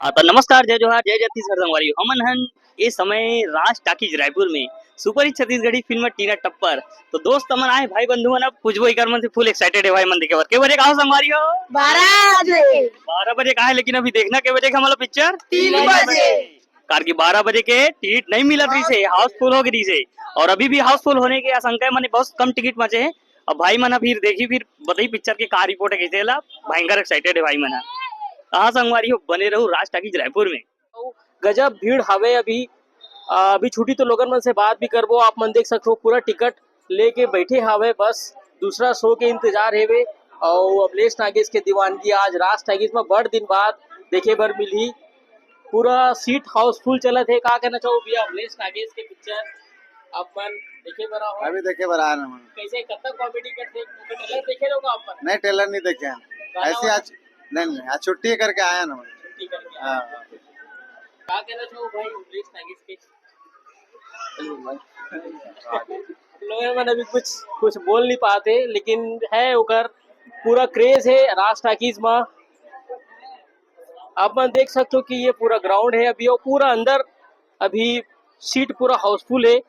तो नमस्कार, जय जोहार, जय छत्तीसगढ़ संगवारी हमन हन ए समय राज टाकीज रायपुर में सुपर हिट छत्तीसगढ़ी फिल्म टीना टप्पर। तो दोस्त मन आए भाई बंधु मन अब पुछबो एकर मन से फुल एक्साइटेड है भाई मन देखे बर के बजे का संगवारी हो 12 बजे 12 बजे का है, लेकिन अभी देखना के बजे का हमला पिक्चर 3 बजे। कार की 12 बजे के टिकट नहीं मिलत रही से, हाउसफुल हो गई से और अभी भी हाउसफुल होने की आशंका है, माने बहुत कम टिकट बचे हैं। अब भाई मन फिर देखी फिर बताई पिक्चर के का रिपोर्ट है कैसे ला भयंकर एक्साइटेड है भाई मन। कहाँ संगवारी हो बने रहो राज टाकीज रायपुर में। गजब भीड़ हवे अभी। अभी छुट्टी तो लोगन मन से बात भी करबो। आप मन देख सकते हो पूरा टिकट लेके बैठे हवे, बस दूसरा शो के इंतजार हेवे। और अमलेश नागेश के दीवानगी आज राज टाकीज में बड़ दिन बाद देखे बर मिली। पूरा सीट हाउसफुल चलत है। का कहना चाहो भैया अमलेश नागेश के पिक्चर अपन देखे बर आओ? अभी देखे बर आया ना मन। कैसे कतक कॉमेडी करते ट्रेलर देखे लोग अपन? नहीं टेलर नहीं देखे हैं। ऐसे आज नहीं आज छुट्टी करके आया ना मन। छुट्टी करके हाँ का कहना चाहो भाई अमलेश नागेश के? लोग मन अभी कुछ कुछ बोल नहीं पाते, लेकिन है ओकर पूरा क्रेज है राज टाकीज में। आप देख सकते हो कि ये पूरा ग्राउंड है अभी और पूरा अंदर अभी सीट पूरा हाउसफुल है।